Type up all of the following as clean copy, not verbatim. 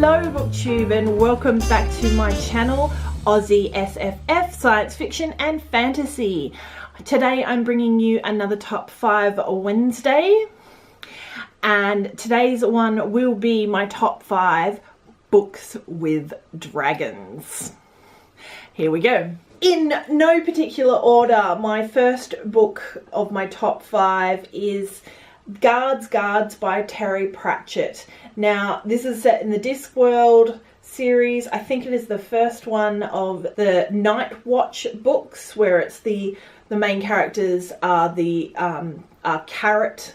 Hello BookTube and welcome back to my channel, Aussie SFF, Science Fiction and Fantasy. Today I'm bringing you another Top 5 Wednesday, and today's one will be my Top 5 books with dragons. Here we go. In no particular order, my first book of my top 5 is Guards by Terry Pratchett. Now, this is set in the Discworld series. I think it is the first one of the Night Watch books, where it's the main characters are the Carrot,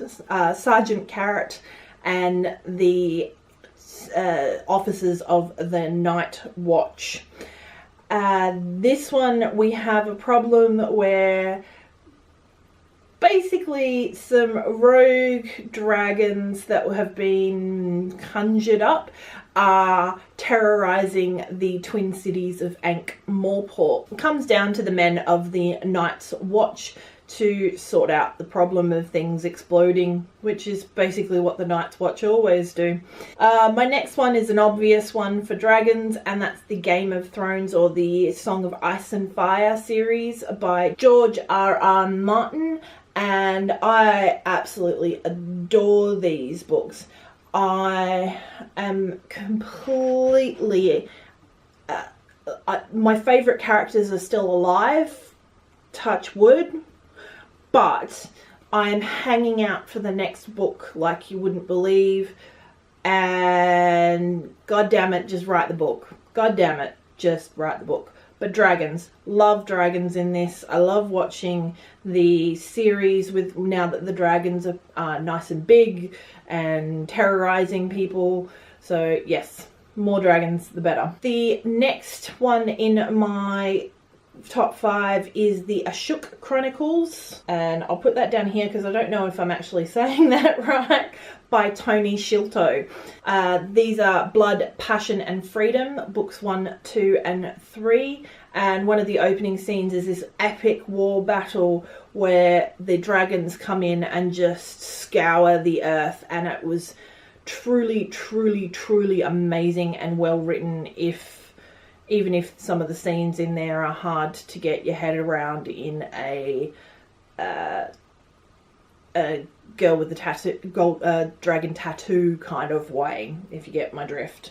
Sergeant Carrot, and the officers of the Night Watch. This one we have a problem where basically some rogue dragons that have been conjured up are terrorizing the twin cities of Ankh-Morpork. It comes down to the men of the Night's Watch to sort out the problem of things exploding, which is basically what the Night's Watch always do. My next one is an obvious one for dragons, and that's the Game of Thrones or the Song of Ice and Fire series by George R.R. Martin. And I absolutely adore these books. I am completely... my favourite characters are still alive, touch wood, but I am hanging out for the next book like you wouldn't believe. And god damn it, just write the book. God damn it, just write the book. But dragons, love dragons in this. I love watching the series with, now that the dragons are nice and big and terrorizing people. So yes, more dragons the better. The next one in my top 5 is the Ashuk Chronicles, and I'll put that down here because I don't know if I'm actually saying that right, by Tony Shilto. These are Blood, Passion and Freedom, books 1, 2 and 3, and one of the opening scenes is this epic war battle where the dragons come in and just scour the earth, and it was truly amazing and well written, even if some of the scenes in there are hard to get your head around in a girl with the tattoo, dragon tattoo kind of way, if you get my drift.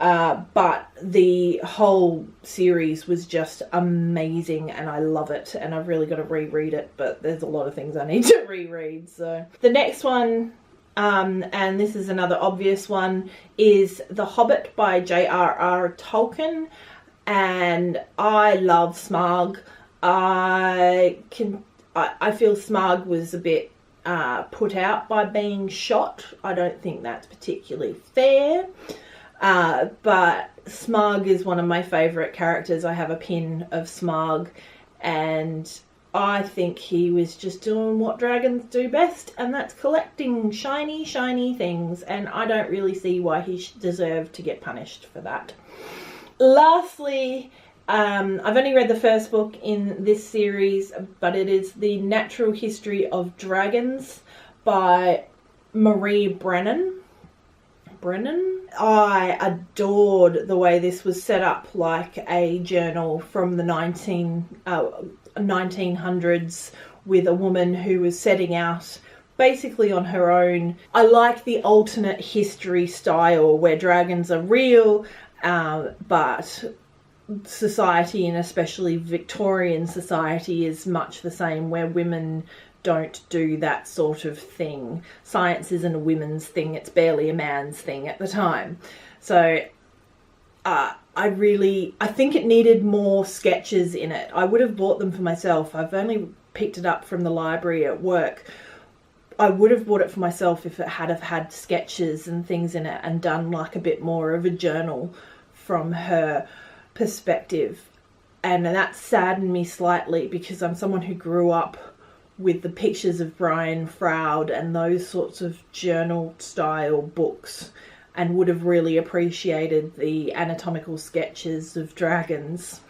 But the whole series was just amazing and I love it, and I've really got to reread it, but there's a lot of things I need to reread. So the next one, and this is another obvious one, is The Hobbit by J.R.R. Tolkien. And I love Smaug. I feel Smaug was a bit put out by being shot. I don't think that's particularly fair. But Smaug is one of my favourite characters. I have a pin of Smaug, and I think he was just doing what dragons do best, and that's collecting shiny things, and I don't really see why he deserved to get punished for that. Lastly, I've only read the first book in this series, but it is The Natural History of Dragons by Marie Brennan. I adored the way this was set up like a journal from the 1900s with a woman who was setting out basically on her own. I like the alternate history style where dragons are real, but society, and especially Victorian society, is much the same, where women don't do that sort of thing. Science isn't a women's thing, it's barely a man's thing at the time. So I think it needed more sketches in it. I would have bought them for myself. I've only picked it up from the library at work. I would have bought it for myself if it had have had sketches and things in it and done like a bit more of a journal from her perspective. And that saddened me slightly because I'm someone who grew up with the pictures of Brian Froud and those sorts of journal style books, and would have really appreciated the anatomical sketches of dragons.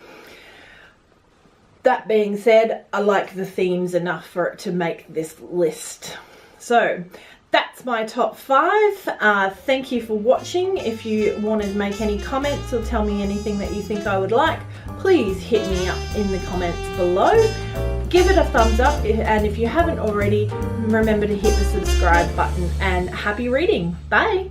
That being said, I like the themes enough for it to make this list. So that's that's my top 5. Thank you for watching. If you want to make any comments or tell me anything that you think I would like, please hit me up in the comments below. Give it a thumbs up, and if you haven't already, remember to hit the subscribe button, and happy reading. Bye.